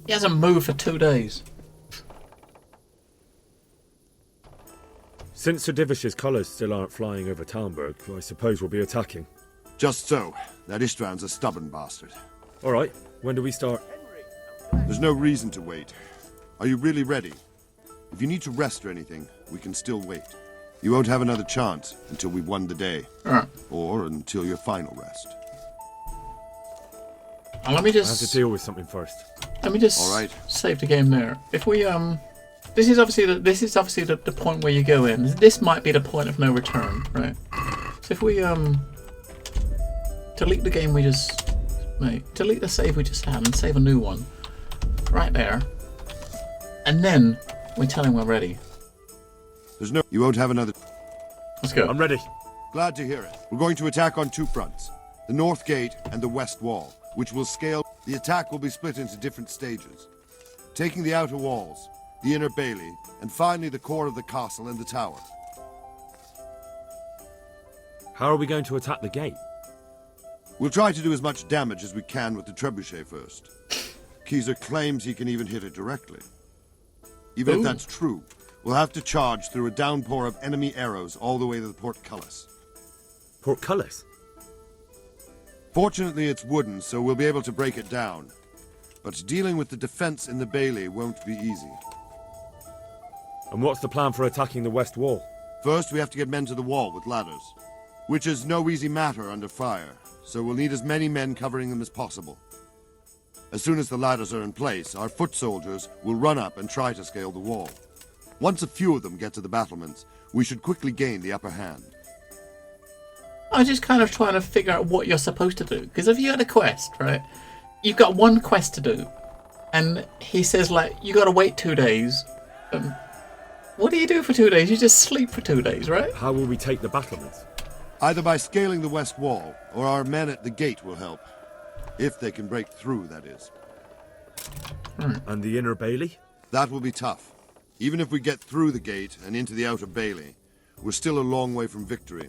He hasn't moved for 2 days. Since Sir Divish's colours still aren't flying over Talmberg, I suppose we'll be attacking. Just so. That Ishtvan's a stubborn bastard. All right, when do we start? There's no reason to wait. Are you really ready? If you need to rest or anything, we can still wait. You won't have another chance until we've won the day. Or until your final rest. Let me just... I have to deal with something first. Let me just save the game there. If we, This is obviously the point where you go in. This might be the point of no return, right? So if we, delete the game we just made, delete the save we just had and save a new one. Right there. And then we tell him we're ready. You won't have another... Let's go. I'm ready. Glad to hear it. We're going to attack on 2 fronts. The north gate and the west wall, which will scale... The attack will be split into different stages. Taking the outer walls, the inner bailey, and finally the core of the castle and the tower. How are we going to attack the gate? We'll try to do as much damage as we can with the trebuchet first. Keezer claims he can even hit it directly. Even if that's true, we'll have to charge through a downpour of enemy arrows all the way to the portcullis. Portcullis? Fortunately, it's wooden, so we'll be able to break it down. But dealing with the defense in the bailey won't be easy. And what's the plan for attacking the west wall? First, we have to get men to the wall with ladders, which is no easy matter under fire, so we'll need as many men covering them as possible. As soon as the ladders are in place, our foot soldiers will run up and try to scale the wall. Once a few of them get to the battlements, we should quickly gain the upper hand. I'm just kind of trying to figure out what you're supposed to do. Because if you had a quest, right? You've got one quest to do. And he says, like, you got to wait 2 days. What do you do for 2 days? You just sleep for 2 days, right? How will we take the battlements? Either by scaling the west wall, or our men at the gate will help. If they can break through, that is. And the inner bailey? That will be tough. Even if we get through the gate and into the outer bailey, we're still a long way from victory.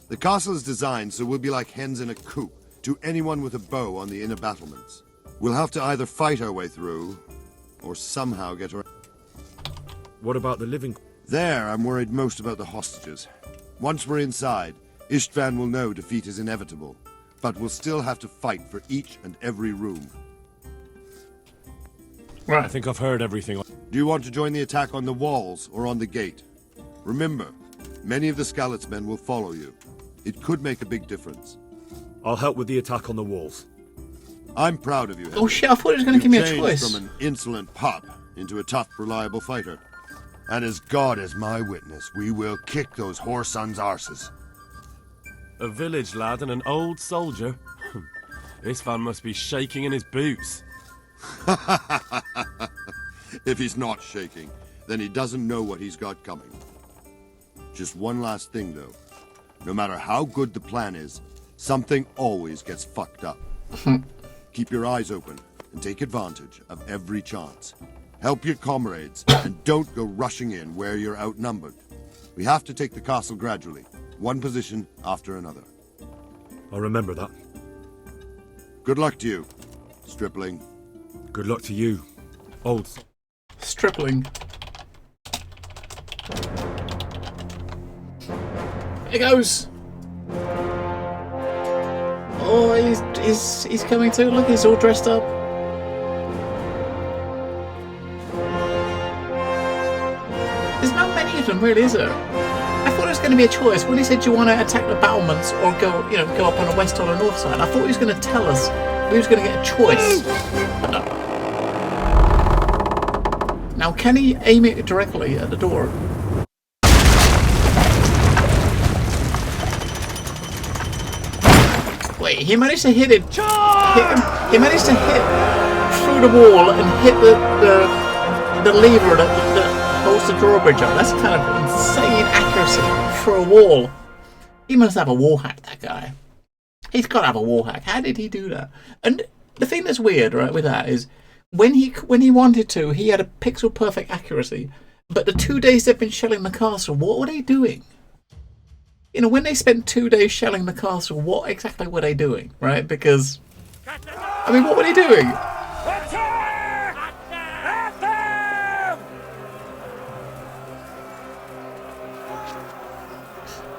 The castle is designed so we'll be like hens in a coop to anyone with a bow on the inner battlements. We'll have to either fight our way through, or somehow get around. What about the living? There, I'm worried most about the hostages. Once we're inside, Ishtvan will know defeat is inevitable, but we'll still have to fight for each and every room. Right. I think I've heard everything. Do you want to join the attack on the walls or on the gate? Remember, many of the Skalitz men will follow you. It could make a big difference. I'll help with the attack on the walls. I'm proud of you, Henry. Oh shit, I thought he was going to give me a choice. From an insolent pup into a tough, reliable fighter. And as God is my witness, we will kick those whore sons' arses. A village lad and an old soldier? This man must be shaking in his boots. If he's not shaking, then he doesn't know what he's got coming. Just one last thing, though. No matter how good the plan is, something always gets fucked up. Keep your eyes open and take advantage of every chance. Help your comrades and don't go rushing in where you're outnumbered. We have to take the castle gradually, one position after another. I'll remember that. Good luck to you, stripling. Good luck to you, old stripling. Here it goes. Oh, he's coming too. Look, he's all dressed up. There's not many of them, really, is there? I thought it was going to be a choice. When he said, "Do you want to attack the battlements or go up on the west or the north side?" I thought he was going to tell us we was going to get a choice. But no. Now, can he aim it directly at the door? Wait, he managed to hit it. He managed to hit through the wall and hit the lever that holds the drawbridge up. That's kind of insane accuracy for a wall. He must have a wall hack, that guy. He's got to have a wall hack. How did he do that? And the thing that's weird, right, with that is when he wanted to, he had a pixel perfect accuracy. But the 2 days they've been shelling the castle, what were they doing? You know, when they spent 2 days shelling the castle, what exactly were they doing, right? Because, I mean, what were they doing?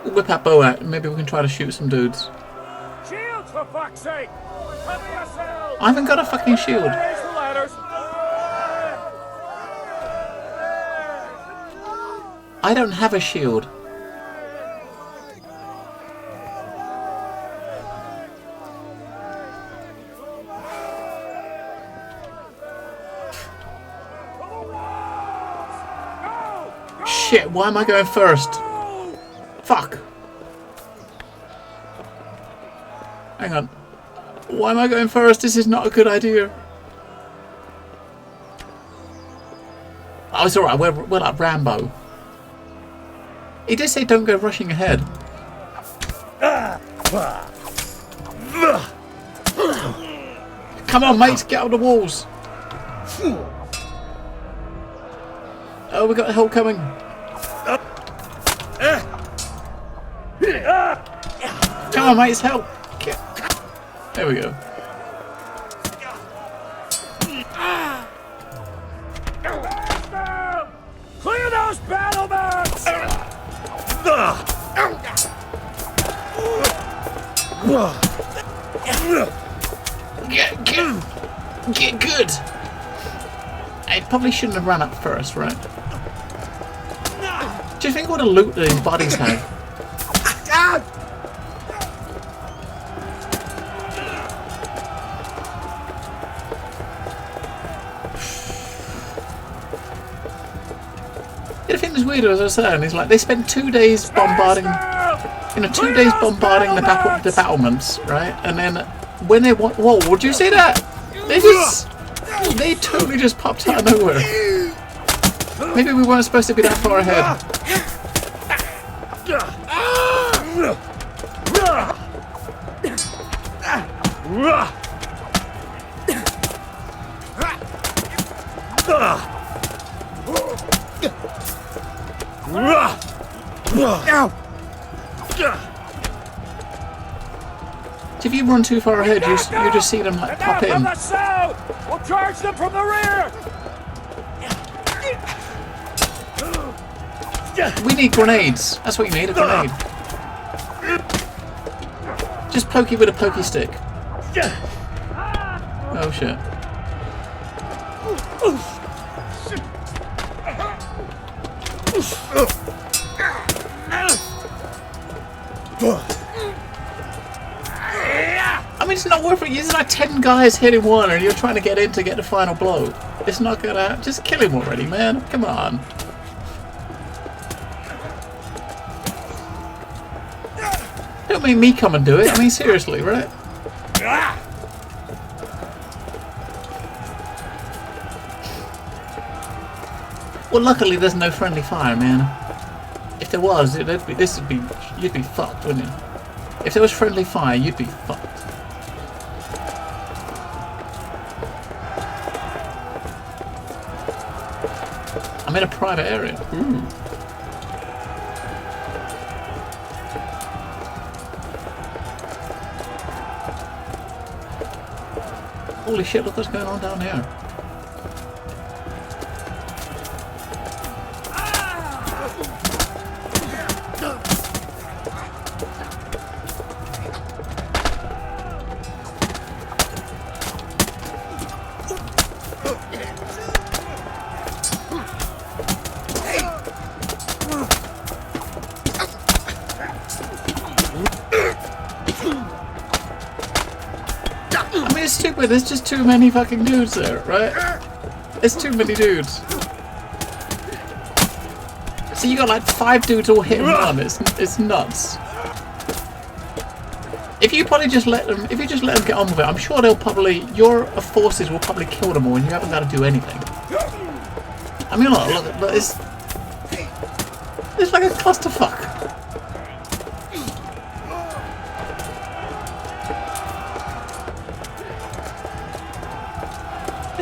We'll whip our bow out and maybe we can try to shoot some dudes. Shields, for fuck's sake! Cover yourselves! I haven't got a fucking shield. Raise the ladders! I don't have a shield. Shit, why am I going first? Fuck. Hang on. Why am I going first? This is not a good idea. Oh, it's alright. We're like Rambo. He did say don't go rushing ahead. Come on, mates, get out of the walls. Oh, we got help coming. Come on, mates, help. There we go. Clear those battlements! Get good. I probably shouldn't have run up first, right? Do you think what a loot that these bodies have? The thing that's weird, as I was saying, is like they spent 2 days bombarding, 2 days bombarding the battlements, right? And then when they want, whoa, would you see that? They totally just popped out of nowhere. Maybe we weren't supposed to be that far ahead. If you run too far ahead, you just see them like pop in. From the south! We'll charge them from the rear! We need grenades. That's what you need, a grenade. Just poke it with a pokey stick. Oh shit. I mean, it's not worth it. There's like 10 guys hitting one and you're trying to get in to get the final blow. It's not gonna... Just kill him already, man. Come on. Don't make me come and do it. I mean, seriously, right? Well, luckily there's no friendly fire, man. If there was, you'd be fucked, wouldn't you? If there was friendly fire, you'd be fucked. I'm in a private area. Ooh. Holy shit, look what's going on down here. Stupid, there's just too many fucking dudes there, right? There's too many dudes. So you got like 5 dudes all hitting one, it's nuts. If you probably just let them, if you just let them get on with it, I'm sure they'll probably, your forces will probably kill them all and you haven't got to do anything. I mean look, it's like a clusterfuck.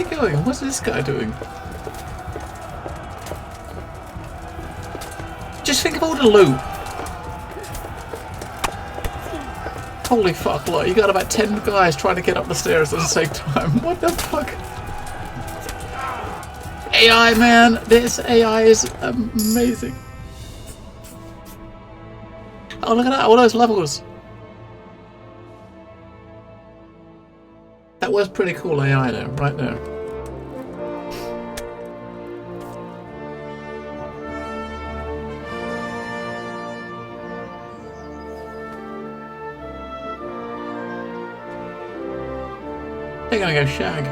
Going? What's this guy doing? Just think of all the loot. Holy fuck, look, you got about 10 guys trying to get up the stairs at the same time. What the fuck? AI, man, this AI is amazing. Oh, look at that, all those levels. That was pretty cool AI though, right there. They're gonna go shag.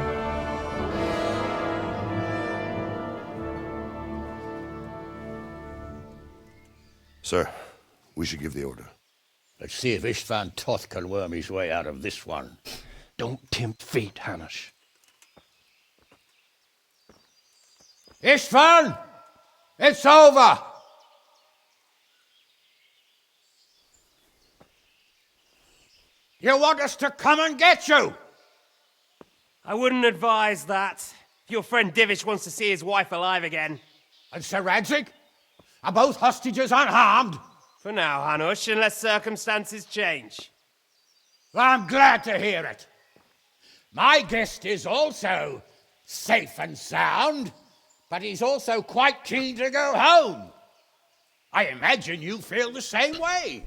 Sir, we should give the order. Let's see if Istvan Toth can worm his way out of this one. Don't tempt fate, Hanush. Istvan! It's over! You want us to come and get you? I wouldn't advise that. Your friend Divish wants to see his wife alive again. And Sir Radzig? Are both hostages unharmed? For now, Hanush, unless circumstances change. Well, I'm glad to hear it. My guest is also safe and sound, but he's also quite keen to go home. I imagine you feel the same way.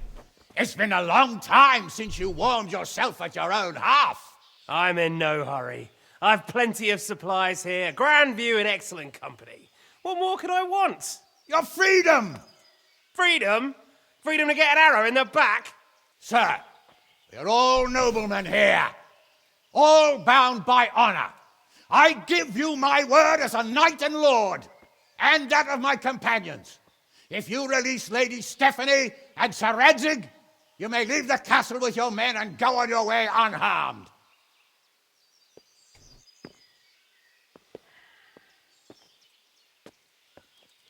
It's been a long time since you warmed yourself at your own hearth. I'm in no hurry. I've plenty of supplies here, grand view and excellent company. What more could I want? Your freedom! Freedom? Freedom to get an arrow in the back? Sir, we're all noblemen here, all bound by honor. I give you my word as a knight and lord, and that of my companions. If you release Lady Stephanie and Sir Radzig, you may leave the castle with your men and go on your way unharmed.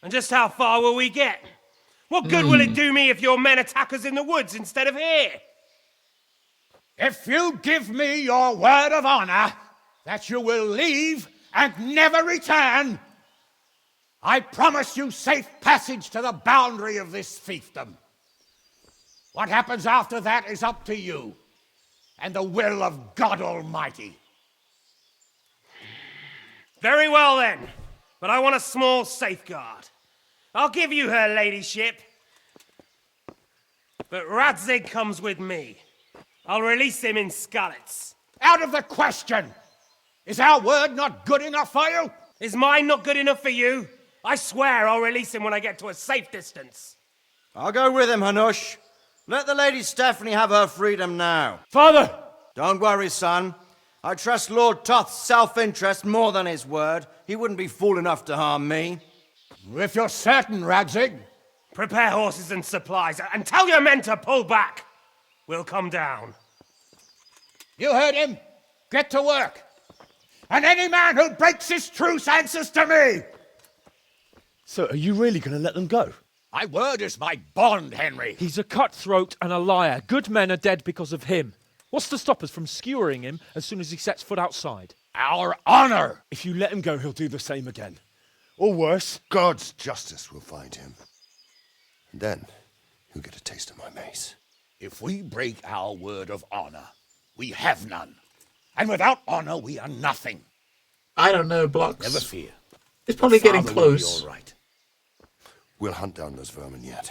And just how far will we get? What good will it do me if your men attack us in the woods instead of here? If you give me your word of honor that you will leave and never return, I promise you safe passage to the boundary of this fiefdom. What happens after that is up to you and the will of God Almighty. Very well then, but I want a small safeguard. I'll give you her ladyship, but Radzig comes with me. I'll release him in Skalitz. Out of the question! Is our word not good enough for you? Is mine not good enough for you? I swear I'll release him when I get to a safe distance. I'll go with him, Hanush. Let the Lady Stephanie have her freedom now. Father! Don't worry, son. I trust Lord Toth's self-interest more than his word. He wouldn't be fool enough to harm me. If you're certain, Radzig. Prepare horses and supplies, and tell your men to pull back. We'll come down. You heard him. Get to work. And any man who breaks this truce answers to me. So are you really going to let them go? My word is my bond, Henry. He's a cutthroat and a liar. Good men are dead because of him. What's to stop us from skewering him as soon as he sets foot outside? Our honor. If you let him go, he'll do the same again. Or worse. God's justice will find him. And then he'll get a taste of my mace. If we break our word of honor, we have none. And without honor, we are nothing. I don't know, Blocks. Never fear. It's probably getting Father will be close. all right. We'll hunt down those vermin yet.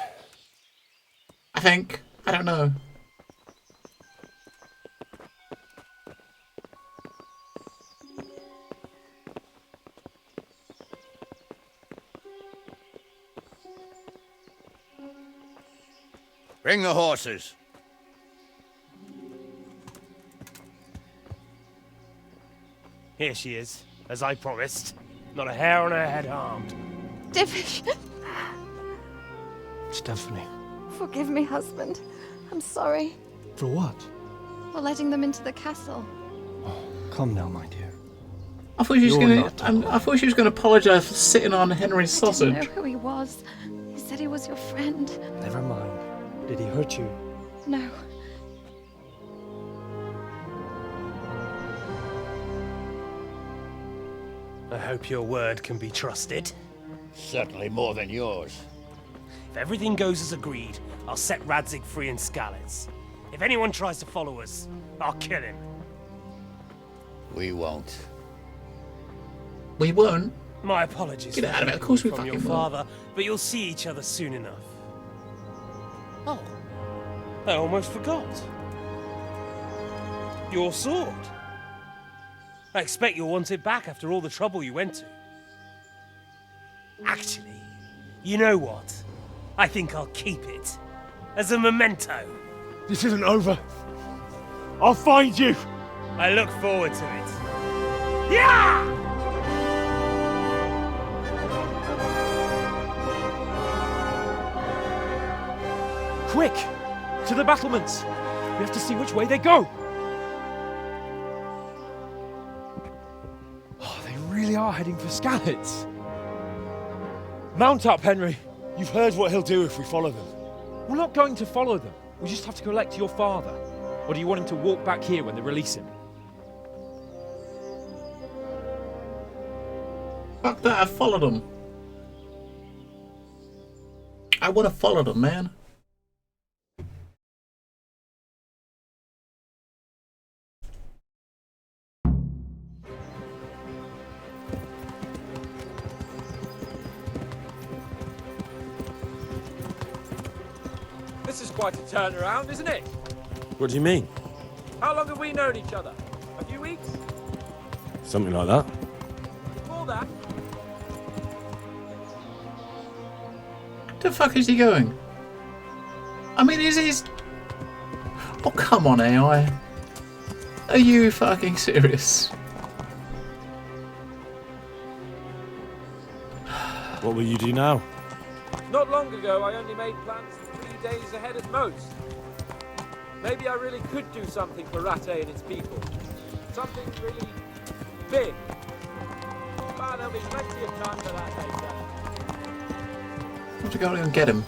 I think. I don't know. Bring the horses. Here she is, as I promised. Not a hair on her head harmed. Divish! Stephanie. Forgive me, husband. I'm sorry For what? for letting them into the castle. Come now, my dear. I thought she was You're gonna. not alone. I thought she was gonna apologise for sitting on Henry's I didn't know sausage. who he was. He said he was your friend. Never mind. Did he hurt you? No. I hope your word can be trusted. Certainly more than yours. If everything goes as agreed, I'll set Radzig free in Skalitz. If anyone tries to follow us, I'll kill him. We won't. We won't. My apologies Get for out of it, of course we from your fucking will. father, but you'll see each other soon enough. Oh, I almost forgot. Your sword. I expect you'll want it back after all the trouble you went to. Actually, you know what? I think I'll keep it. As a memento. This isn't over. I'll find you. I look forward to it. Yeah! Quick! To the battlements! We have to see which way they go! Oh, they really are heading for Skalitz. Mount up, Henry. You've heard what he'll do if we follow them. We're not going to follow them. We just have to collect your father. Or do you want him to walk back here when they release him? Fuck that, I followed them. I want to follow them, man. This is quite a turnaround, isn't it? What do you mean? How long have we known each other? A few weeks? Something like that. More that? The fuck is he going? I mean, is he... Oh, come on, AI. Are you fucking serious? What will you do now? Not long ago, I only made plans 3 days ahead at most. Maybe I really could do something for Ratte and its people. Something really big. But there'll be plenty of time for that later. I have to go and get him.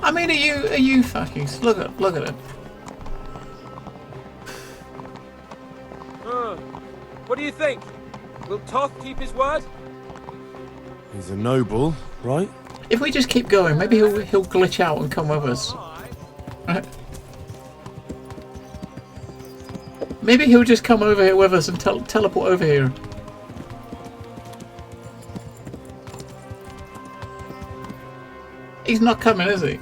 I mean, are you fucking... Look at it. What do you think? Will Toth keep his word? He's a noble, right? If we just keep going, maybe he'll glitch out and come with us. Right? Maybe he'll just come over here with us and teleport over here. He's not coming, is he?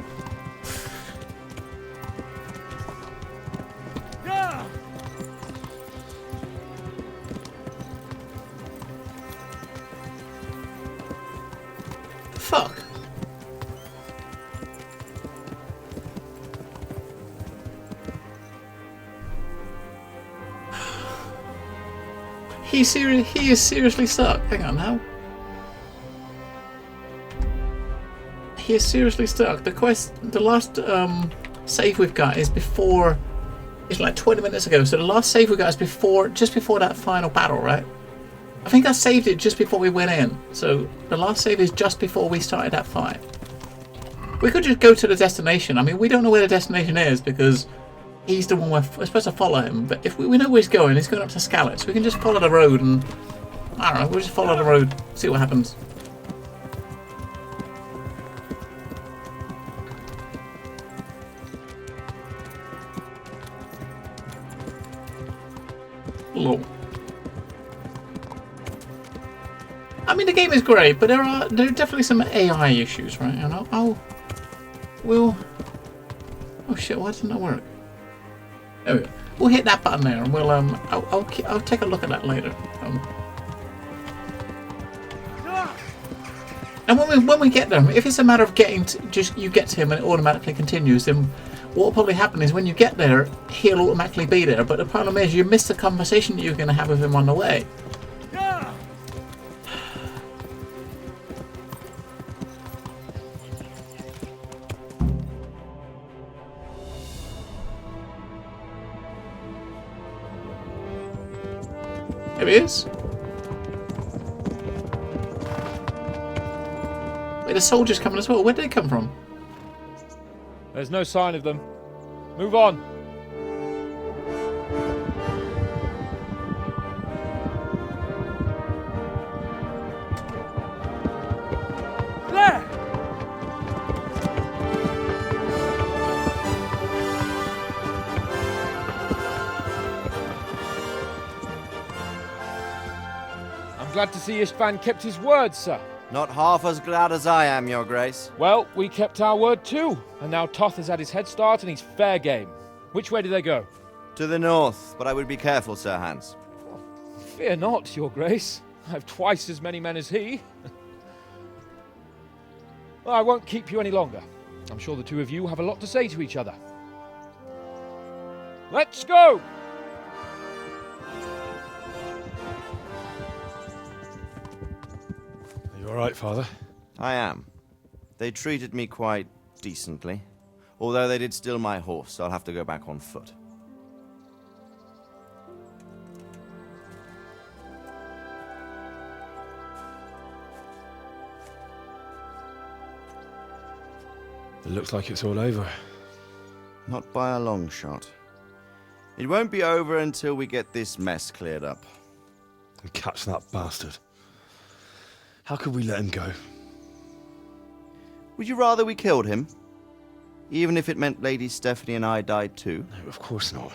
Fuck. He is seriously stuck. Hang on now. He is seriously stuck. The last save we've got is before. It's like 20 minutes ago. So the last save we got is just before that final battle, right? I think I saved it just before we went in. So the last save is just before we started that fight. We could just go to the destination. I mean, we don't know where the destination is because he's the one we're supposed to follow him. But if we know where he's going up to Skalitz. So we can just follow the road and I don't know. We'll just follow the road, see what happens. Lol. I mean, the game is great, but there are definitely some AI issues, right? And oh shit! Why didn't that work? There we go. We'll hit that button there, and we'll I'll take a look at that later. And when we get there, if it's a matter of getting to, you get to him and it automatically continues, then what will probably happen is when you get there, he'll automatically be there. But the problem is you miss the conversation that you're going to have with him on the way. There he is. Wait, the soldiers coming as well. Where did they come from? There's no sign of them. Move on. There! I'm glad to see Istvan kept his word, sir. Not half as glad as I am, Your Grace. Well, we kept our word too, and now Toth has had his head start and he's fair game. Which way do they go? To the north, but I would be careful, Sir Hans. Fear not, Your Grace. I have twice as many men as he. Well, I won't keep you any longer. I'm sure the two of you have a lot to say to each other. Let's go! Are you alright, Father? I am. They treated me quite decently. Although they did steal my horse, so I'll have to go back on foot. It looks like it's all over. Not by a long shot. It won't be over until we get this mess cleared up. And catch that bastard. How could we let him go? Would you rather we killed him? Even if it meant Lady Stephanie and I died too? No, of course not.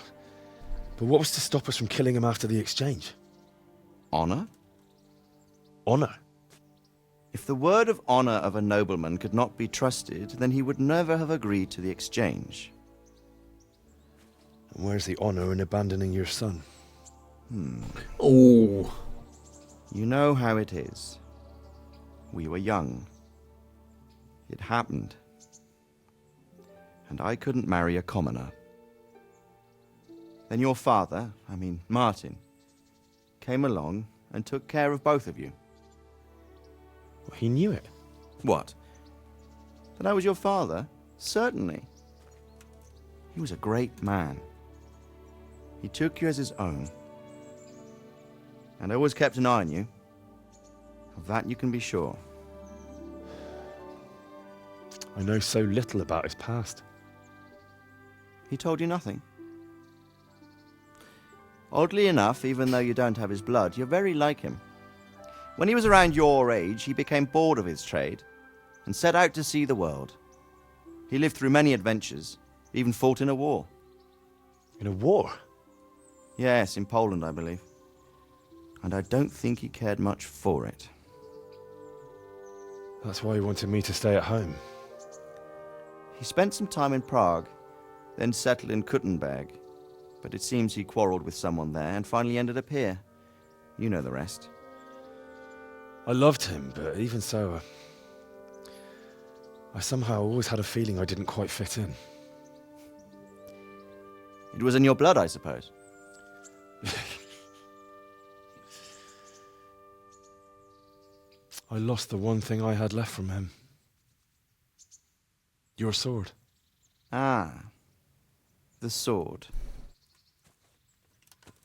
But what was to stop us from killing him after the exchange? Honor? Honor? If the word of honor of a nobleman could not be trusted, then he would never have agreed to the exchange. And where's the honor in abandoning your son? Oh. You know how it is. We were young. It happened. And I couldn't marry a commoner. Then your father, Martin, came along and took care of both of you. Well, he knew it. What? That I was your father? Certainly. He was a great man. He took you as his own. And always kept an eye on you. Of that you can be sure. I know so little about his past. He told you nothing? Oddly enough, even though you don't have his blood, you're very like him. When he was around your age, he became bored of his trade and set out to see the world. He lived through many adventures, even fought in a war. In a war? Yes, in Poland, I believe. And I don't think he cared much for it. That's why he wanted me to stay at home. He spent some time in Prague, then settled in Kuttenberg. But it seems he quarreled with someone there and finally ended up here. You know the rest. I loved him, but even so, I somehow always had a feeling I didn't quite fit in. It was in your blood, I suppose. I lost the one thing I had left from him. Your sword. Ah, the sword.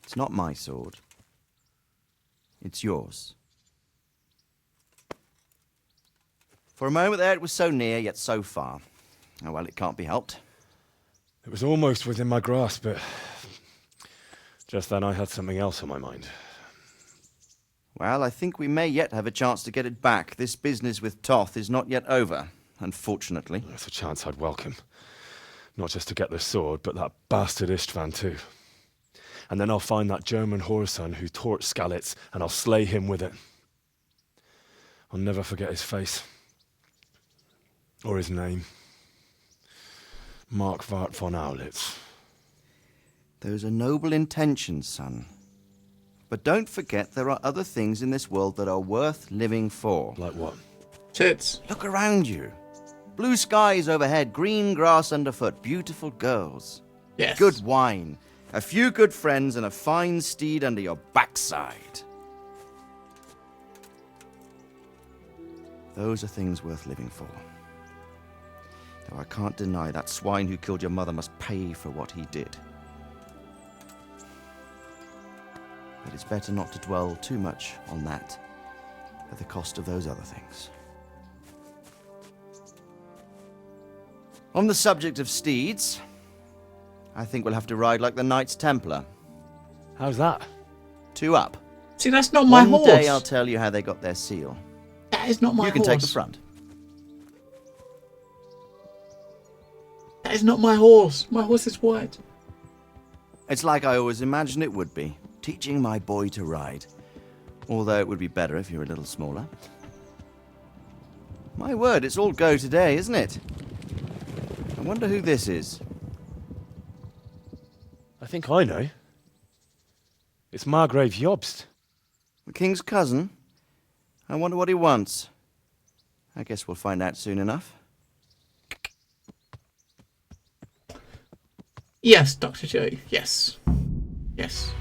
It's not my sword. It's yours. For a moment there, it was so near, yet so far. Oh, well, it can't be helped. It was almost within my grasp, but just then I had something else on my mind. Well, I think we may yet have a chance to get it back. This business with Toth is not yet over, unfortunately. That's a chance I'd welcome. Not just to get the sword, but that bastard Istvan too. And then I'll find that German whoreson who torched Skalitz, and I'll slay him with it. I'll never forget his face. Or his name. Mark Vart von Aulitz. Those are noble intentions, son. But don't forget there are other things in this world that are worth living for. Like what? Tits. Look around you. Blue skies overhead, green grass underfoot, beautiful girls. Yes. Good wine, a few good friends, and a fine steed under your backside. Those are things worth living for. Though I can't deny that swine who killed your mother must pay for what he did. But it's better not to dwell too much on that at the cost of those other things. On the subject of steeds, I think we'll have to ride like the Knights Templar. How's that? 2 up. See, that's not my horse. One day I'll tell you how they got their seal. That is not my horse. You can take the front. That is not my horse. My horse is white. It's like I always imagined it would be, teaching my boy to ride. Although it would be better if you were a little smaller. My word, it's all go today, isn't it? I wonder who this is. I think I know. It's Margrave Jobst. The king's cousin? I wonder what he wants. I guess we'll find out soon enough. Yes, Dr. J. Yes. Yes.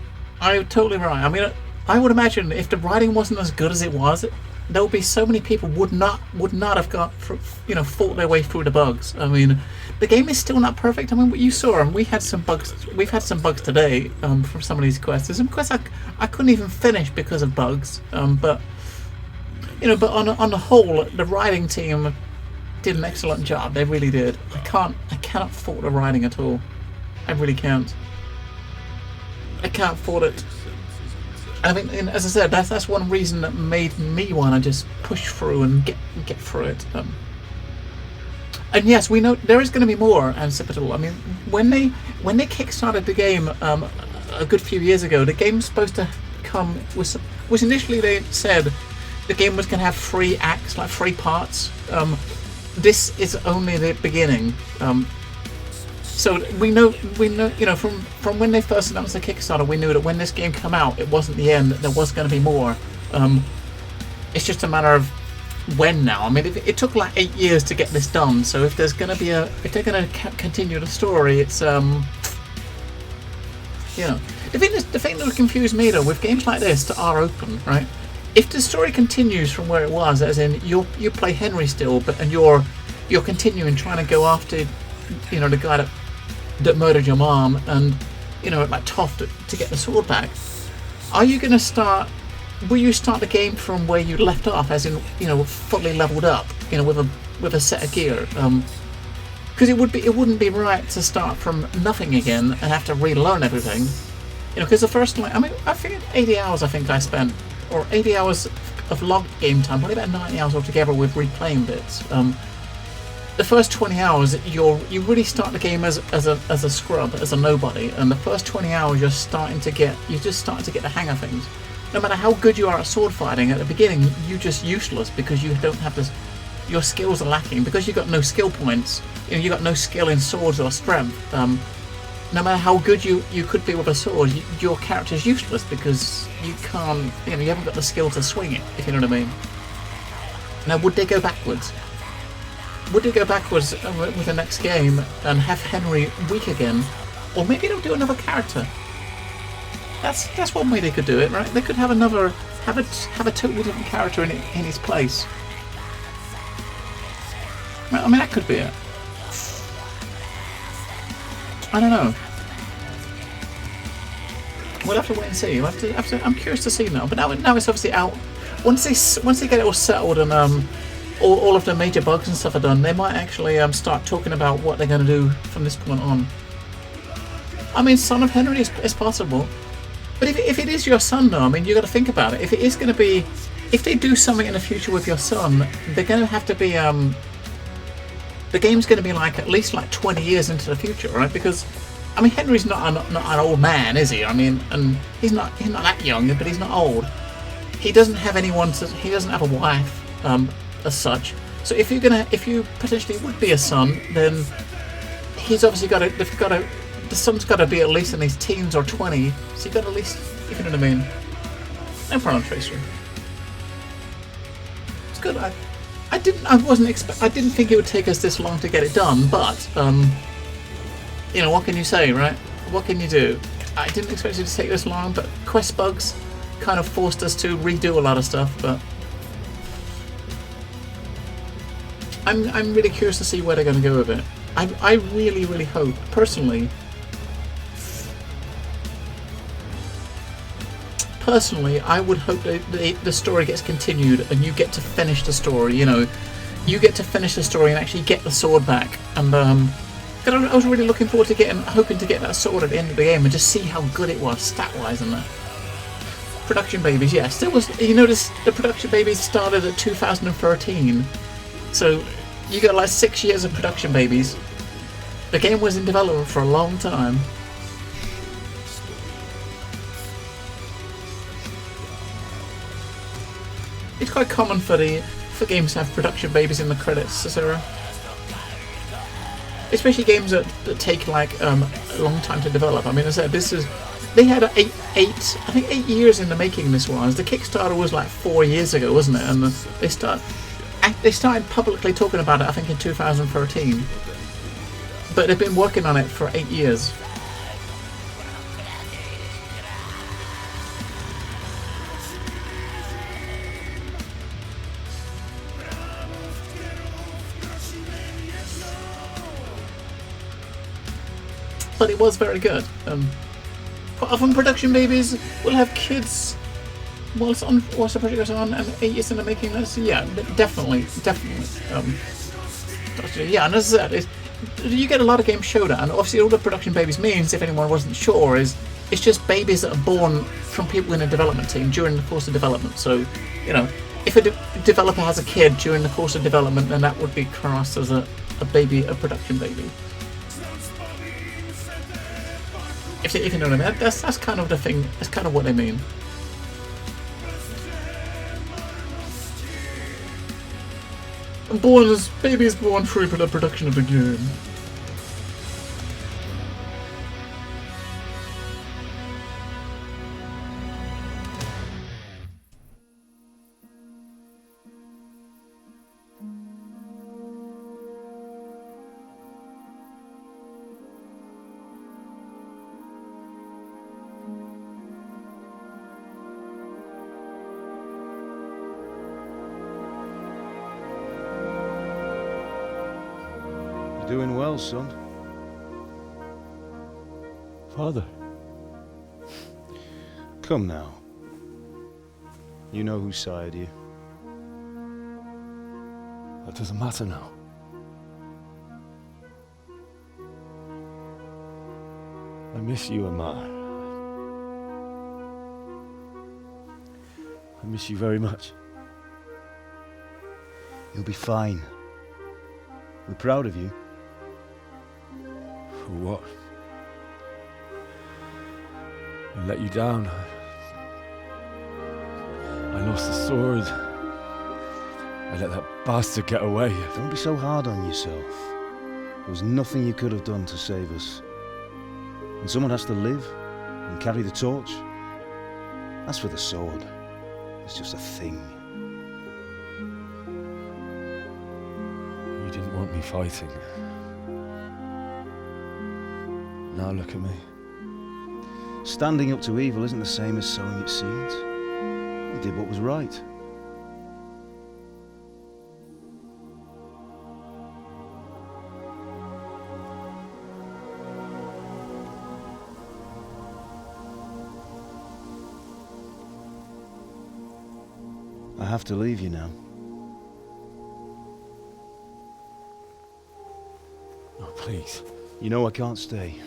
I'm totally right. I mean, I would imagine if the writing wasn't as good as it was, there would be so many people would not have fought their way through the bugs. I mean, the game is still not perfect. I mean, what you saw, and we had some bugs. We've had some bugs today from some of these quests. There's some quests I couldn't even finish because of bugs. But on the whole, the writing team did an excellent job. They really did. I cannot fault the writing at all. I really can't. I can't fault it. I mean, and as I said, that's one reason that made me want to just push through and get through it. And yes, we know there is going to be more Ancipitable. I mean, when they kickstarted the game a good few years ago, the game's supposed to come with was initially they said the game was going to have 3 acts, like 3 parts. This is only the beginning. So we know, from when they first announced the Kickstarter, we knew that when this game came out, it wasn't the end. There was going to be more. It's just a matter of when now. I mean, it took like 8 years to get this done. So if there's going to be if they're going to continue the story, it's the thing that would confuse me though with games like this that are open, right? If the story continues from where it was, as in you play Henry still, and you're continuing trying to go after, the guy that murdered your mom, and like Toft to get the sword back. Are you going to start? Will you start the game from where you left off, as in fully leveled up, with a set of gear? Because it wouldn't be right to start from nothing again and have to relearn everything. Because the first, I figured 80 hours. I think I spent, or 80 hours of logged game time, probably about 90 hours altogether with replaying bits. The first 20 hours, you really start the game as a scrub, as a nobody, and the first 20 hours you're just starting to get the hang of things. No matter how good you are at sword fighting, at the beginning you're just useless because you don't have this. Your skills are lacking because you got no skill points. You got no skill in swords or strength. No matter how good you could be with a sword, your character's useless because you can't. You haven't got the skill to swing it. If you know what I mean. Now, would they go backwards? Would they go backwards with the next game and have Henry weak again, or maybe they'll do another character? That's one way they could do it, right? They could have a totally different character in his place. I mean, that could be it. I don't know. We'll have to wait and see. I'm curious to see now. But now it's obviously out. Once they get it all settled and all of the major bugs and stuff are done, they might actually start talking about what they're going to do from this point on. I mean, Son of Henry is possible. But if it is your son, though, I mean, you got to think about it. If it is going to be, if they do something in the future with your son, they're going to have to be. The game's going to be at least 20 years into the future, right? Because, I mean, Henry's not an old man, is he? I mean, and he's not that young, but he's not old. He doesn't have anyone to. He doesn't have a wife, as such. So if you potentially would be a son, then he's obviously got to. The son's got to be at least in his teens or 20, so you got at least, if you know what I mean. No problem, Tracer. It's good. I didn't think it would take us this long to get it done, but what can you say, right? What can you do? I didn't expect it to take this long, but quest bugs kind of forced us to redo a lot of stuff. But I'm really curious to see where they're going to go with it. I really, really hope, personally, I would hope that the story gets continued and you get to finish the story. You get to finish the story and actually get the sword back. And I was really looking forward to hoping to get that sword at the end of the game and just see how good it was stat-wise and that. Production babies, yes, there was. You notice the production babies started at 2013, so you got 6 years of production babies. The game was in development for a long time. It's quite common for for games to have production babies in the credits, Sarah. Especially games that take like a long time to develop. I mean, as I said, they had I think 8 years in the making. This was the Kickstarter was like 4 years ago, wasn't it? And they started publicly talking about it, I think, in 2013. But they've been working on it for 8 years. But it was very good. Often production babies will have kids whilst the project goes on, and 8 years in the making. Yeah, definitely. Yeah, and as I said, you get a lot of games show that, and obviously all the production babies means, if anyone wasn't sure, is it's just babies that are born from people in a development team during the course of development. So, you know, if a developer has a kid during the course of development, then that would be classed as a production baby. If you know what I mean, that's kind of the thing. That's kind of what they mean. Babies born through the production of the game. Doing well, son. Father. Come now. You know who sired you. That doesn't matter now. I miss you, Amar. I miss you very much. You'll be fine. We're proud of you. For what? I let you down. I lost the sword. I let that bastard get away. Don't be so hard on yourself. There was nothing you could have done to save us. And someone has to live and carry the torch. As for the sword, it's just a thing. You didn't want me fighting. Now look at me. Standing up to evil isn't the same as sowing its seeds. You did what was right. I have to leave you now. Oh, please. You know I can't stay.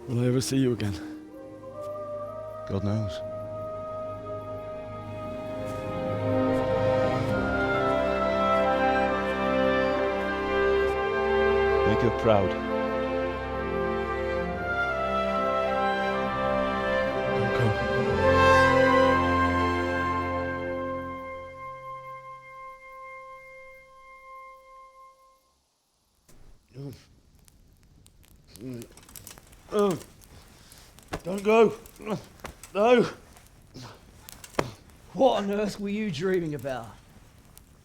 Will I ever see you again? God knows. Make her proud. Don't go. Don't go. No. What on earth were you dreaming about?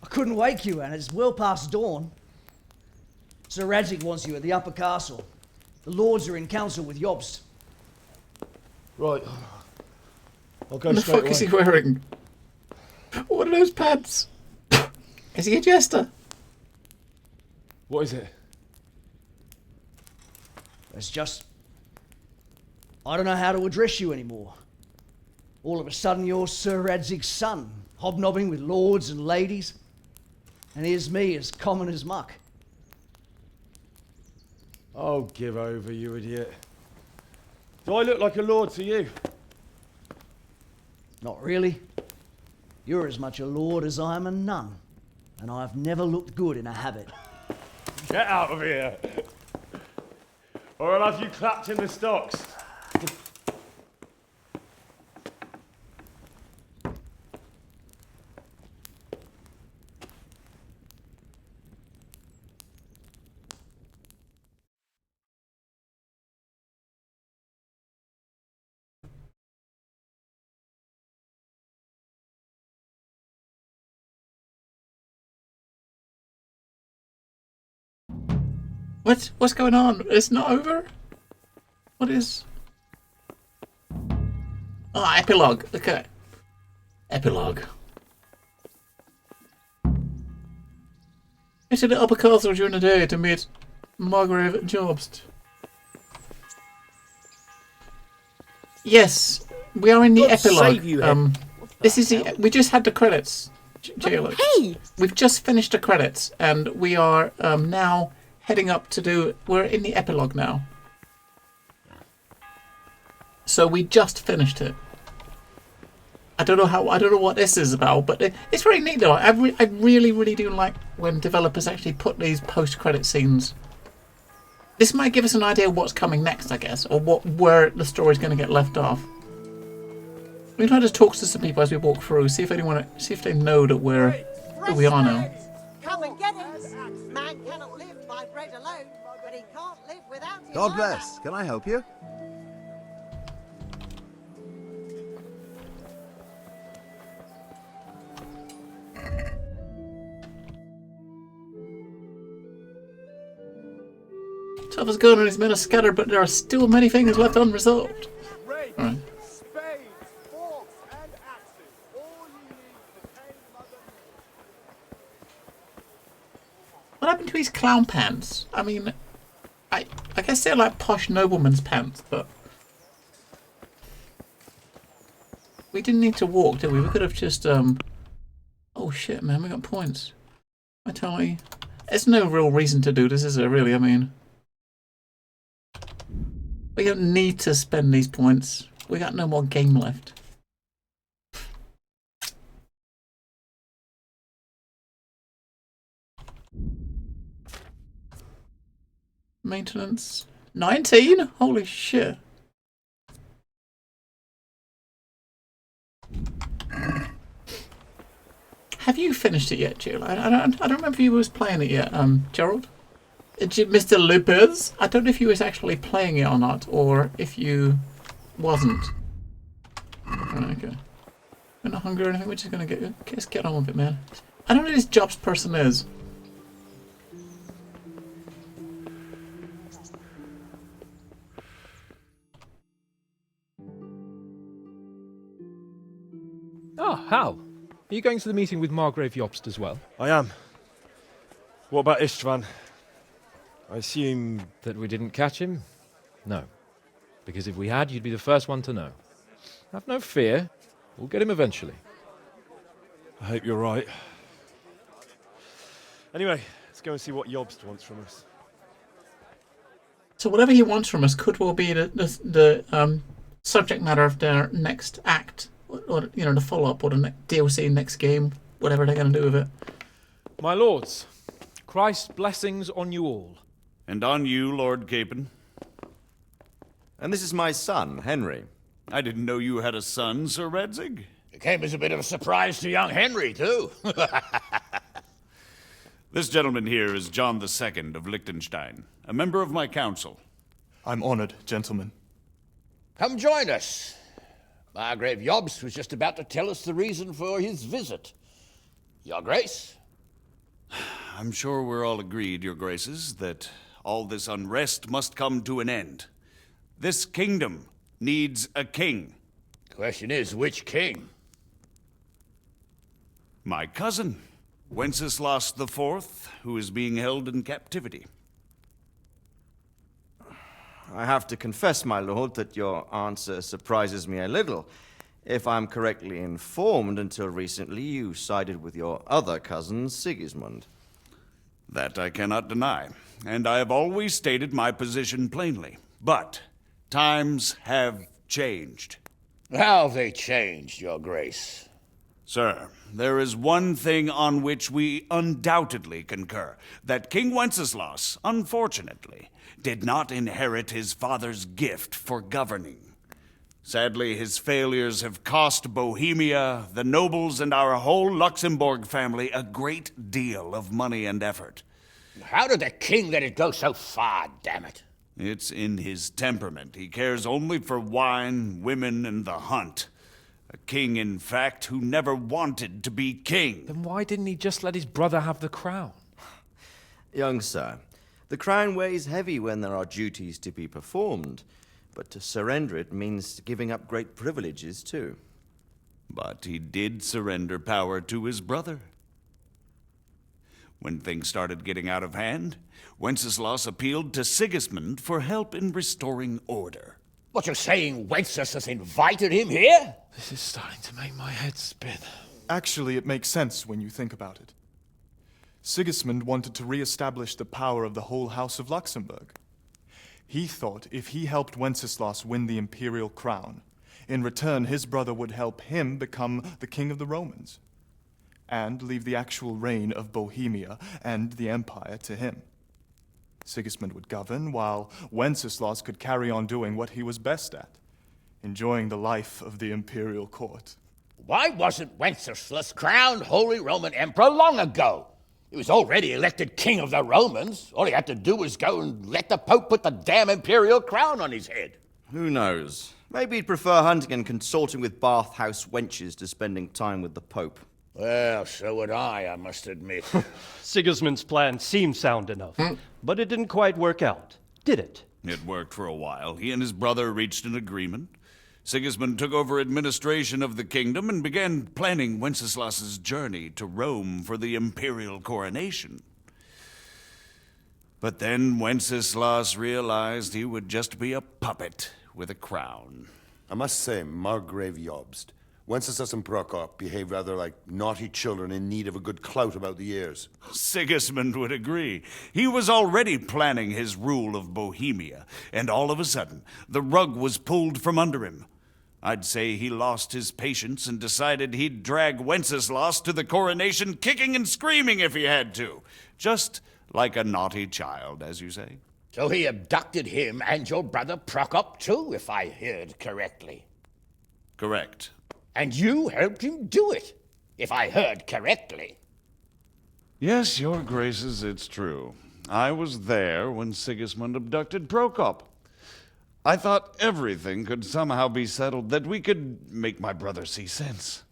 I couldn't wake you, and it's well past dawn. Sir Radzig wants you at the upper castle. The lords are in council with Jobst. Right. I'll go What the straight fuck away. is he wearing? What are those pants? Is he a jester? What is it? It's just... I don't know how to address you anymore. All of a sudden you're Sir Radzig's son, hobnobbing with lords and ladies. And here's me, as common as muck. Oh, give over, you idiot. Do I look like a lord to you? Not really. You're as much a lord as I am a nun. And I've never looked good in a habit. Get out of here! Or I'll have you clapped in the stocks. What's going on? It's not over? What is... Ah, epilogue. Okay. Epilogue. I should up a castle during the day to meet Margrave Jobst. Yes, we are in the epilogue. This is the, we just had the credits. Hey! We've just finished the credits, and we are now heading up to do. We're in the epilogue now. So we just finished it. I don't know what this is about, but it's very neat though. I really do like when developers actually put these post-credit scenes. This might give us an idea of what's coming next, I guess, or where the story's going to get left off. We can try to talk to some people as we walk through, see if they know that who we are now. Come and get him. Man cannot live by bread alone, but he can't live without his God bless. Can I help you? Tough as gun and his men are scattered, but there are still many things left unresolved. Alright. What happened to his clown pants? I mean, I guess they're like posh nobleman's pants, but we didn't need to walk, did we? We could have just oh shit, man, we got points. Vitality. There's no real reason to do this, is there? Really? I mean, we don't need to spend these points. We got no more game left. Maintenance 19? Holy shit. Have you finished it yet, Jill? I don't remember if you was playing it yet, Gerald. Mr. Lopez? I don't know if you was actually playing it or not, or if you wasn't. Right, okay. We're not hungry or anything, we're just gonna get on with it, man. I don't know who this Jobs person is. Oh, Hal. Are you going to the meeting with Margrave Jobst as well? I am. What about Istvan? I assume... That we didn't catch him? No. Because if we had, you'd be the first one to know. Have no fear. We'll get him eventually. I hope you're right. Anyway, let's go and see what Jobst wants from us. So whatever he wants from us could well be the subject matter of their next act. Or, you know, the follow-up or the DLC next game. Whatever they're going to do with it. My lords, Christ's blessings on you all. And on you, Lord Capon. And this is my son, Henry. I didn't know you had a son, Sir Redzig. It came as a bit of a surprise to young Henry, too. This gentleman here is John II of Liechtenstein, a member of my council. I'm honored, gentlemen. Come join us. Margrave Jobst was just about to tell us the reason for his visit. Your Grace? I'm sure we're all agreed, Your Graces, that all this unrest must come to an end. This kingdom needs a king. Question is, which king? My cousin, Wenceslas IV, who is being held in captivity. I have to confess, my lord, that your answer surprises me a little. If I'm correctly informed, until recently you sided with your other cousin, Sigismund. That I cannot deny, and I have always stated my position plainly. But times have changed. How have they changed, Your Grace? Sir, there is one thing on which we undoubtedly concur, that King Wenceslas, unfortunately, did not inherit his father's gift for governing. Sadly, his failures have cost Bohemia, the nobles, and our whole Luxembourg family a great deal of money and effort. How did the king let it go so far, damn it? It's in his temperament. He cares only for wine, women, and the hunt. A king, in fact, who never wanted to be king. Then why didn't he just let his brother have the crown? Young sir, The crown weighs heavy when there are duties to be performed, but to surrender it means giving up great privileges too. But he did surrender power to his brother. When things started getting out of hand, Wenceslas appealed to Sigismund for help in restoring order. What, you're saying Wenceslas invited him here? This is starting to make my head spin. Actually, it makes sense when you think about it. Sigismund wanted to re-establish the power of the whole House of Luxembourg. He thought if he helped Wenceslas win the imperial crown, in return his brother would help him become the king of the Romans, and leave the actual reign of Bohemia and the empire to him. Sigismund would govern, while Wenceslas could carry on doing what he was best at, enjoying the life of the imperial court. Why wasn't Wenceslas crowned Holy Roman Emperor long ago? He was already elected king of the Romans. All he had to do was go and let the Pope put the damn imperial crown on his head. Who knows? Maybe he'd prefer hunting and consorting with bathhouse wenches to spending time with the Pope. Well, so would I must admit. Sigismund's plan seemed sound enough, but it didn't quite work out, did it? It worked for a while. He and his brother reached an agreement. Sigismund took over administration of the kingdom and began planning Wenceslas's journey to Rome for the imperial coronation. But then Wenceslas realized he would just be a puppet with a crown. I must say, Margrave Jobst, Wenceslas and Prokop behave rather like naughty children in need of a good clout about the ears. Sigismund would agree. He was already planning his rule of Bohemia, and all of a sudden, the rug was pulled from under him. I'd say he lost his patience and decided he'd drag Wenceslas to the coronation kicking and screaming if he had to. Just like a naughty child, as you say. So he abducted him and your brother Prokop too, if I heard correctly. Correct. And you helped him do it, if I heard correctly. Yes, your graces, it's true. I was there when Sigismund abducted Prokop. I thought everything could somehow be settled, that we could make my brother see sense.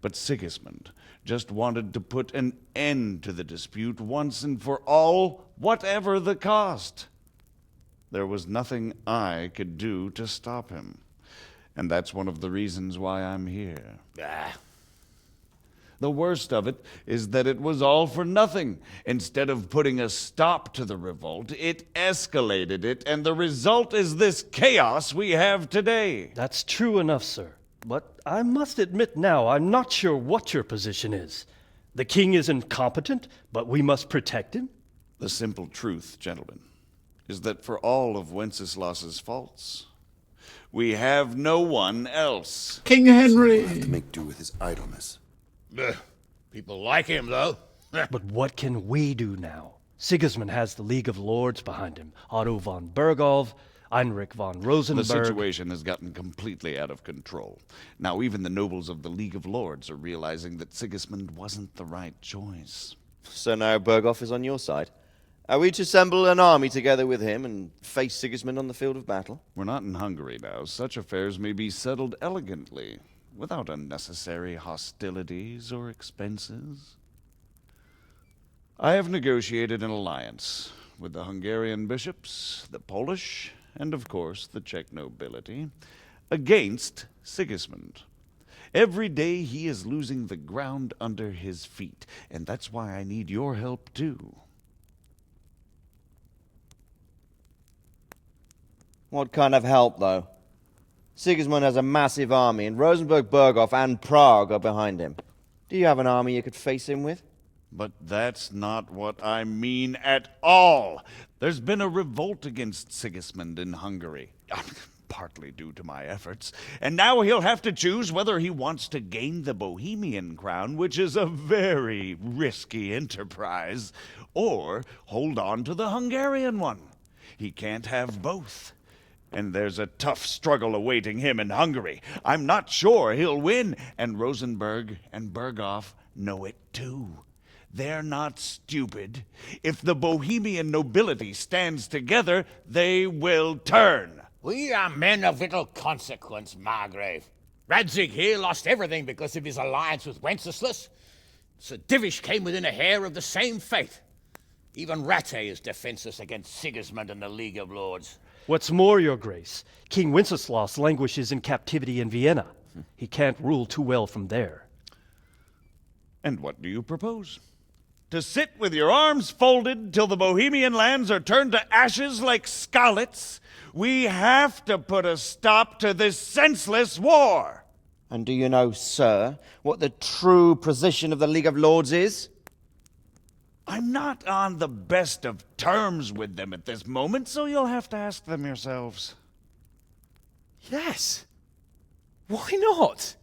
But Sigismund just wanted to put an end to the dispute once and for all, whatever the cost. There was nothing I could do to stop him. And that's one of the reasons why I'm here. The worst of it is that it was all for nothing. Instead of putting a stop to the revolt, it escalated it, and the result is this chaos we have today. That's true enough, sir. But I must admit now, I'm not sure what your position is. The king is incompetent, but we must protect him? The simple truth, gentlemen, is that for all of Wenceslas's faults, we have no one else. King Henry! Have to make do with his idleness. People like him, though. But what can we do now? Sigismund has the League of Lords behind him. Otto von Bergholf, Heinrich von Rosenberg. The situation has gotten completely out of control. Now even the nobles of the League of Lords are realizing that Sigismund wasn't the right choice. So now Bergholf is on your side. Are we to assemble an army together with him and face Sigismund on the field of battle? We're not in Hungary now. Such affairs may be settled elegantly, without unnecessary hostilities or expenses. I have negotiated an alliance with the Hungarian bishops, the Polish, and of course the Czech nobility, against Sigismund. Every day he is losing the ground under his feet, and that's why I need your help too. What kind of help, though? Sigismund has a massive army, and Rosenberg, Berghof, and Prague are behind him. Do you have an army you could face him with? But that's not what I mean at all. There's been a revolt against Sigismund in Hungary, partly due to my efforts, and now he'll have to choose whether he wants to gain the Bohemian crown, which is a very risky enterprise, or hold on to the Hungarian one. He can't have both. And there's a tough struggle awaiting him in Hungary. I'm not sure he'll win, and Rosenberg and Berghof know it too. They're not stupid. If the Bohemian nobility stands together, they will turn. We are men of little consequence, Margrave. Radzig here lost everything because of his alliance with Wenceslas. Sir Divish came within a hair of the same fate. Even Rattay is defenseless against Sigismund and the League of Lords. What's more, Your Grace, King Wenceslaus languishes in captivity in Vienna. He can't rule too well from there. And what do you propose? To sit with your arms folded till the Bohemian lands are turned to ashes like Skalitz? We have to put a stop to this senseless war! And do you know, sir, what the true position of the League of Lords is? I'm not on the best of terms with them at this moment, so you'll have to ask them yourselves. Yes. Why not?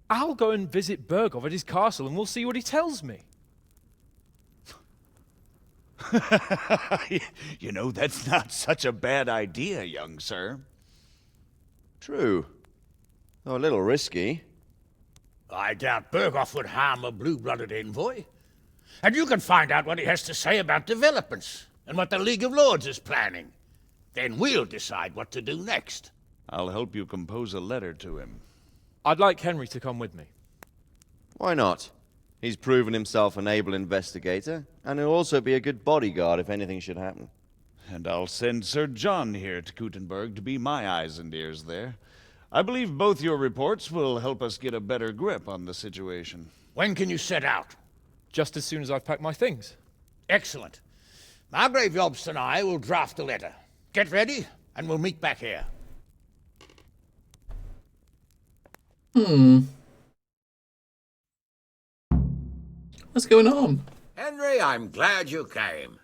I'll go and visit Bergov at his castle and we'll see what he tells me. You know, that's not such a bad idea, young sir. True. Though a little risky. I doubt Bergov would harm a blue-blooded envoy. And you can find out what he has to say about developments and what the League of Lords is planning. Then we'll decide what to do next. I'll help you compose a letter to him. I'd like Henry to come with me. Why not? He's proven himself an able investigator, and he'll also be a good bodyguard if anything should happen. And I'll send Sir John here to Kuttenberg to be my eyes and ears there. I believe both your reports will help us get a better grip on the situation. When can you set out? Just as soon as I've packed my things. Excellent. Margrave Jobst and I will draft a letter. Get ready, and we'll meet back here. What's going on? Henry, I'm glad you came.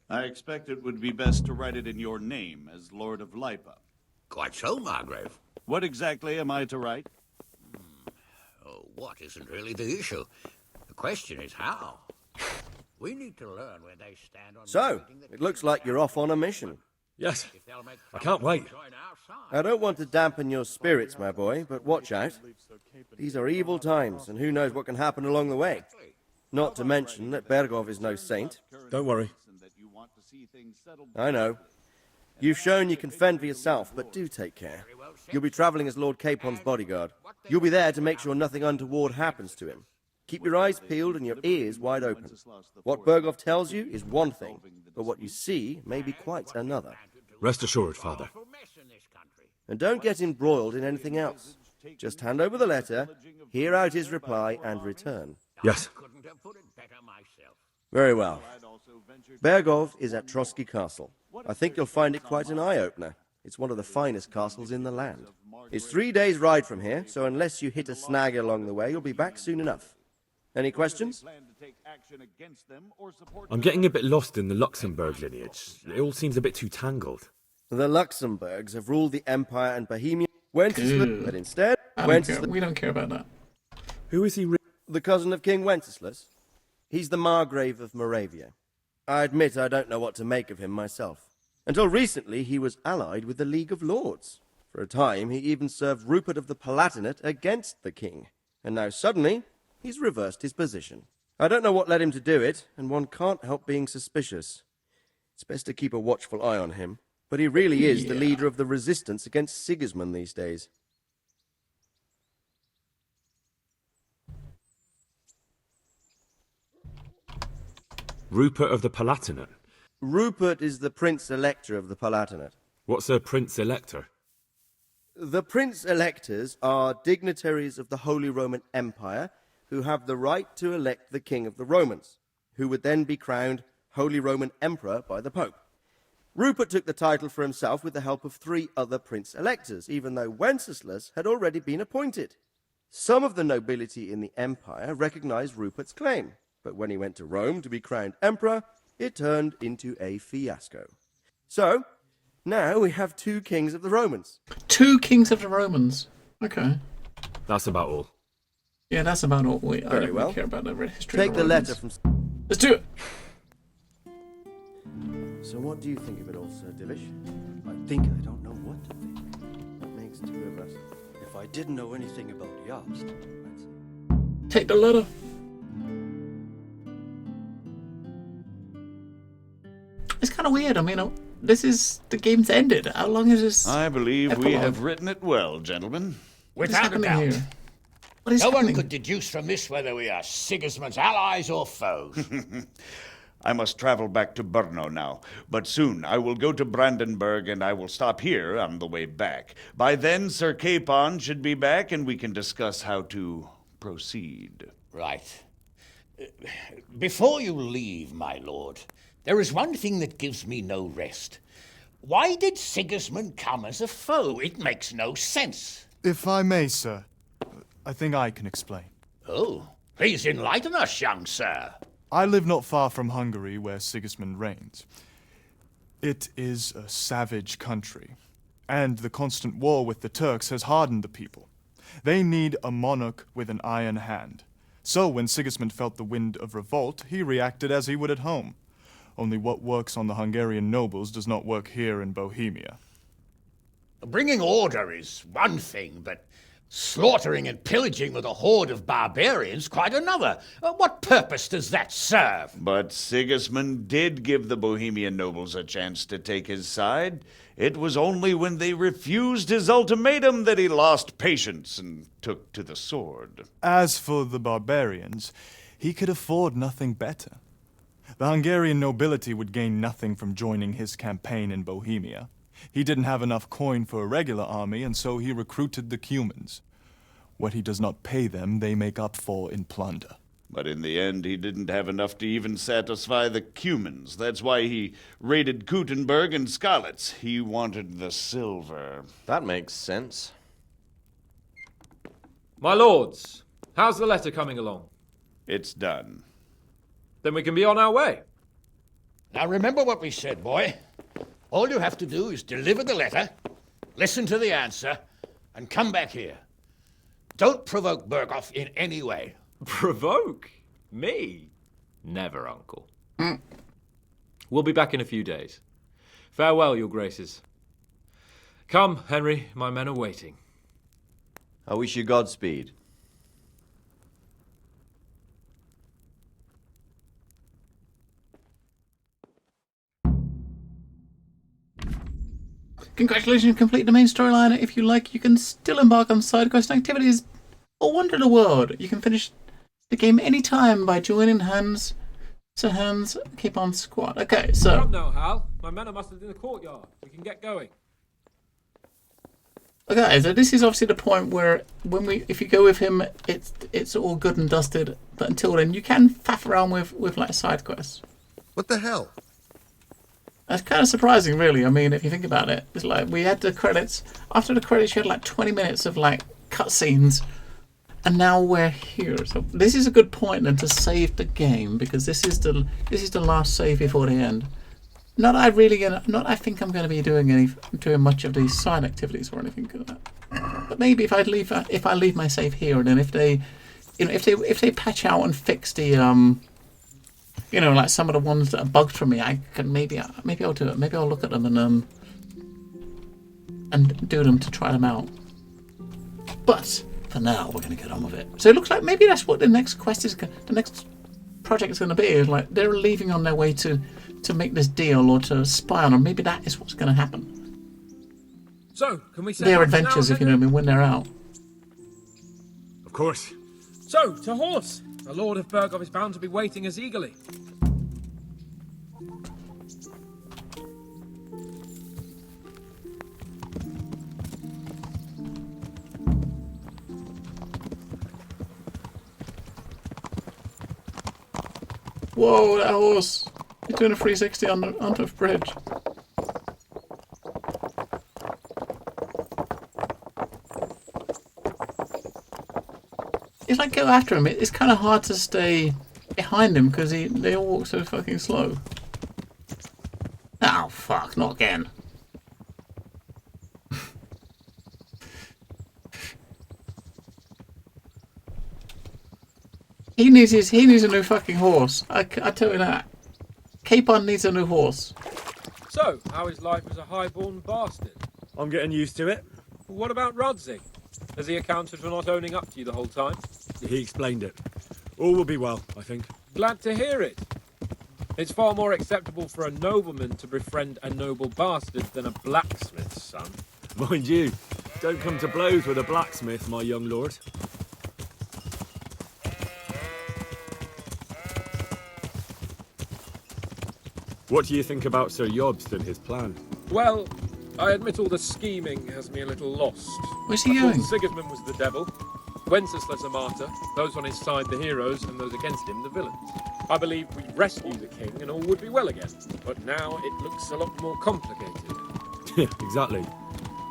I expect it would be best to write it in your name as Lord of Lipa. Quite so, Margrave. What exactly am I to write? Oh, what isn't really the issue. The question is how. We need to learn where they stand on... So, it looks like you're off on a mission. Yes. I can't wait. I don't want to dampen your spirits, my boy, but watch out. These are evil times, and who knows what can happen along the way. Not to mention that Bergov is no saint. Don't worry. I know. You've shown you can fend for yourself, but do take care. You'll be travelling as Lord Capon's bodyguard. You'll be there to make sure nothing untoward happens to him. Keep your eyes peeled and your ears wide open. What Bergov tells you is one thing, but what you see may be quite another. Rest assured, Father. And don't get embroiled in anything else. Just hand over the letter, hear out his reply, and return. Yes. Very well. Bergov is at Trotsky Castle. I think you'll find it quite an eye-opener. It's one of the finest castles in the land. It's 3 days' ride from here, so unless you hit a snag along the way, you'll be back soon enough. Any questions? I'm getting a bit lost in the Luxembourg lineage. It all seems a bit too tangled. The Luxembourgs have ruled the Empire and Bohemia, Wenceslas, but instead, We don't care about that. Who is he? The cousin of King Wenceslas. He's the Margrave of Moravia. I admit I don't know what to make of him myself. Until recently, he was allied with the League of Lords. For a time, he even served Rupert of the Palatinate against the king. And now suddenly, he's reversed his position. I don't know what led him to do it, and one can't help being suspicious. It's best to keep a watchful eye on him, but he really is the leader of the resistance against Sigismund these days. Rupert of the Palatinate. Rupert is the Prince-Elector of the Palatinate. What's a Prince-Elector? The Prince-Electors are dignitaries of the Holy Roman Empire who have the right to elect the King of the Romans, who would then be crowned Holy Roman Emperor by the Pope. Rupert took the title for himself with the help of 3 other Prince-Electors, even though Wenceslas had already been appointed. Some of the nobility in the Empire recognized Rupert's claim, but when he went to Rome to be crowned Emperor, it turned into a fiasco. So, now we have 2 kings of the Romans. 2 kings of the Romans. Okay. That's about all. Yeah, that's about all. I Very don't well. really care about the history Take of the the Romans. letter from... Let's do it! So what do you think of it all, Sir Divish? I think I don't know what to think. That makes 2 of us. If I didn't know anything about Jobst, Take the letter. It's kind of weird. I mean, this is... The game's ended. How long is this? I believe we epilogue? have written it well, gentlemen. Without a doubt. Here? What is no happening? one could deduce from this whether we are Sigismund's allies or foes. I must travel back to Brno now, but soon I will go to Brandenburg and I will stop here on the way back. By then, Sir Capon should be back and we can discuss how to proceed. Right. Before you leave, my lord, there is one thing that gives me no rest. Why did Sigismund come as a foe? It makes no sense. If I may, sir, I think I can explain. Oh, please enlighten us, young sir. I live not far from Hungary, where Sigismund reigns. It is a savage country, and the constant war with the Turks has hardened the people. They need a monarch with an iron hand. So when Sigismund felt the wind of revolt, he reacted as he would at home. Only what works on the Hungarian nobles does not work here in Bohemia. Bringing order is one thing, but slaughtering and pillaging with a horde of barbarians quite another. What purpose does that serve? But Sigismund did give the Bohemian nobles a chance to take his side. It was only when they refused his ultimatum that he lost patience and took to the sword. As for the barbarians, he could afford nothing better. The Hungarian nobility would gain nothing from joining his campaign in Bohemia. He didn't have enough coin for a regular army, and so he recruited the Cumans. What he does not pay them, they make up for in plunder. But in the end, he didn't have enough to even satisfy the Cumans. That's why he raided Kuttenberg and Skalitz. He wanted the silver. That makes sense. My lords, how's the letter coming along? It's done. Then we can be on our way. Now remember what we said, boy. All you have to do is deliver the letter, listen to the answer, and come back here. Don't provoke Berghoff in any way. Provoke? Me? Never, Uncle. We'll be back in a few days. Farewell, your graces. Come, Henry, my men are waiting. I wish you Godspeed. Congratulations, you completed the main storyline. If you like, you can still embark on side quest activities or wander the world. You can finish the game anytime by joining Sir Hans Capon squad. Okay, so... Come now, Hal. My men are mustered in the courtyard. We can get going. Okay, so this is obviously the point where if you go with him, it's all good and dusted. But until then, you can faff around with like side quests. What the hell? That's kind of surprising, really. I mean, if you think about it, it's like we had the credits. After the credits, you had like 20 minutes of like cutscenes, and now we're here. So this is a good point then to save the game, because this is the last save before the end. Not I think I'm going to be doing much of these side activities or anything like that. But maybe if I leave my save here, then if they patch out and fix the like some of the ones that are bugged for me, I can maybe I'll do it. Maybe I'll look at them and do them to try them out. But for now, we're going to get on with it. So it looks like maybe that's what the next quest is. The next project is going to be. Is like they're leaving on their way to make this deal or to spy on them. Maybe that is what's going to happen. So, can we say their adventures, if you know what I mean, when they're out. Of course. So, to horse. The Lord of Berghoff is bound to be waiting us eagerly. Whoa, that horse! He's doing a 360 onto a bridge. If I go after him, it's kind of hard to stay behind him because they all walk so fucking slow. Oh fuck! Not again. He needs a new fucking horse. I tell you that. Capon needs a new horse. So, how is life as a highborn bastard? I'm getting used to it. What about Radzig? Has he accounted for not owning up to you the whole time? He explained it. All will be well, I think. Glad to hear it. It's far more acceptable for a nobleman to befriend a noble bastard than a blacksmith's son. Mind you, don't come to blows with a blacksmith, my young lord. What do you think about Sir Jobst and his plan? Well, I admit all the scheming has me a little lost. Where's he I thought going? Sigismund was the devil, Wenceslas a martyr, those on his side the heroes, and those against him the villains. I believed we'd rescue the king and all would be well again, but now it looks a lot more complicated. Yeah, exactly.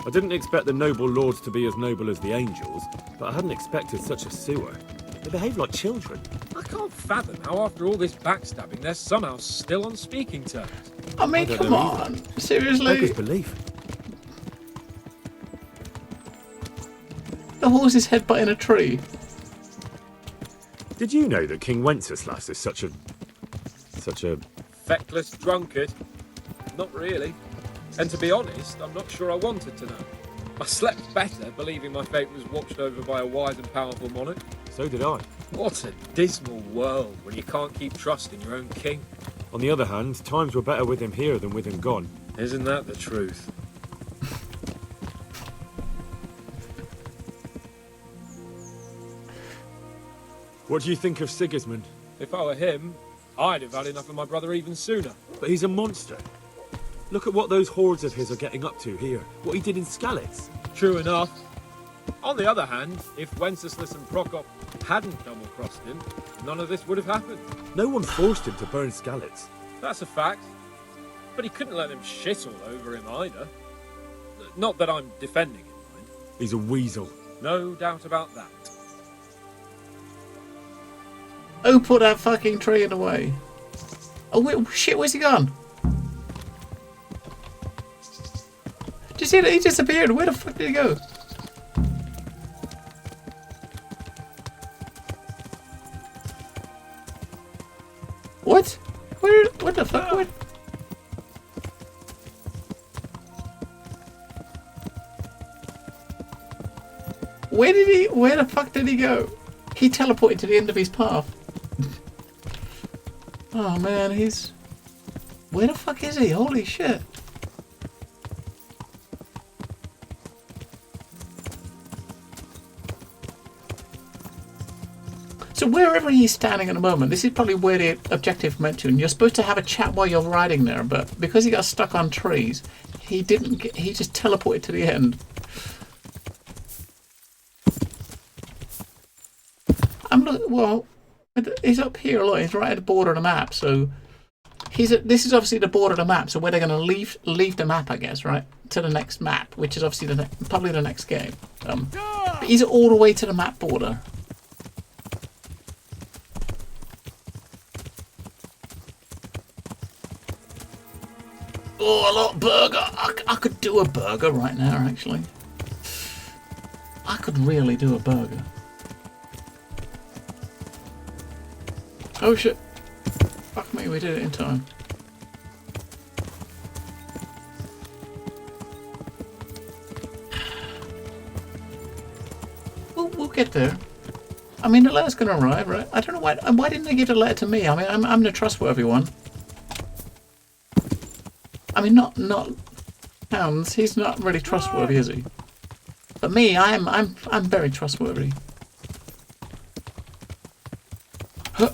I didn't expect the noble lords to be as noble as the angels, but I hadn't expected such a sewer. They behave like children. I can't fathom how after all this backstabbing they're somehow still on speaking terms. I mean, come on. Seriously? Beggars belief. The horse is headbutting a tree. Did you know that King Wenceslas is such a Feckless drunkard? Not really. And to be honest, I'm not sure I wanted to know. I slept better believing my fate was watched over by a wise and powerful monarch. So did I. What a dismal world when you can't keep trusting your own king. On the other hand, times were better with him here than with him gone. Isn't that the truth? What do you think of Sigismund? If I were him, I'd have had enough of my brother even sooner. But he's a monster. Look at what those hordes of his are getting up to here. What he did in Skalitz. True enough. On the other hand, if Wenceslas and Prokop hadn't double-crossed him, none of this would have happened. No one forced him to burn Skalitz. That's a fact. But he couldn't let them shit all over him either. Not that I'm defending him, mind. He's a weasel. No doubt about that. Oh, put that fucking tree in the way. Oh, wait, shit, where's he gone? Did you see that he disappeared? Where the fuck did he go? What? What the fuck? What? Where the fuck did he go? He teleported to the end of his path. Oh man, where the fuck is he? Holy shit. So wherever he's standing at the moment, this is probably where the objective meant to, and you're supposed to have a chat while you're riding there, but because he got stuck on trees, he just teleported to the end. Well, he's up here, look, he's right at the border of the map, so this is obviously the border of the map, so where they're going to leave the map, I guess, right, to the next map, which is obviously probably the next game. But he's all the way to the map border. Oh, a lot of burger. I could do a burger right now, actually. I could really do a burger. Oh shit. Fuck me, we did it in time. We'll get there. I mean, the letter's gonna arrive, right? I don't know why didn't they give the letter to me? I mean, I'm the trustworthy one. I mean, not Hounds. He's not really trustworthy, is he? But me, I'm very trustworthy. Huh.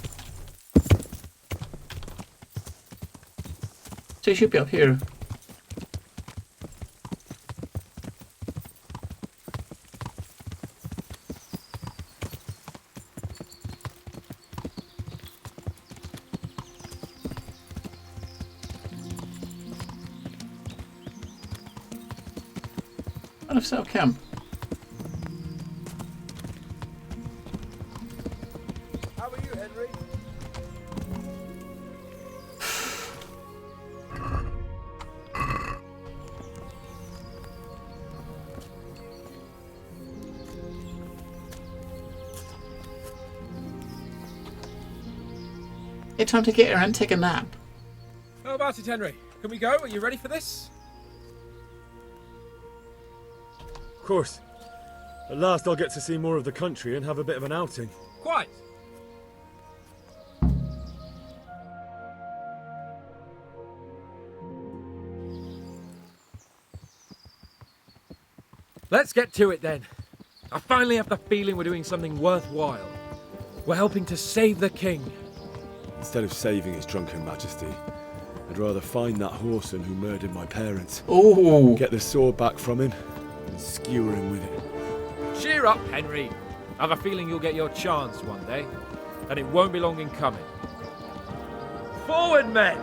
So he should be up here. I'll set up camp. How are you, Henry? It's time to get here and take a nap. How about it, Henry? Can we go? Are you ready for this? Of course. At last I'll get to see more of the country and have a bit of an outing. Quite. Let's get to it then. I finally have the feeling we're doing something worthwhile. We're helping to save the king. Instead of saving his drunken majesty, I'd rather find that whoreson who murdered my parents. Oh. Get the sword back from him and skewer him with it. Cheer up, Henry. I've a feeling you'll get your chance one day, and it won't be long in coming. Forward, men!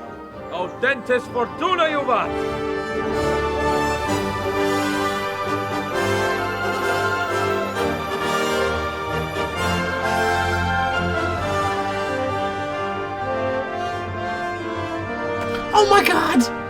Audentes fortuna juvat! Oh my god!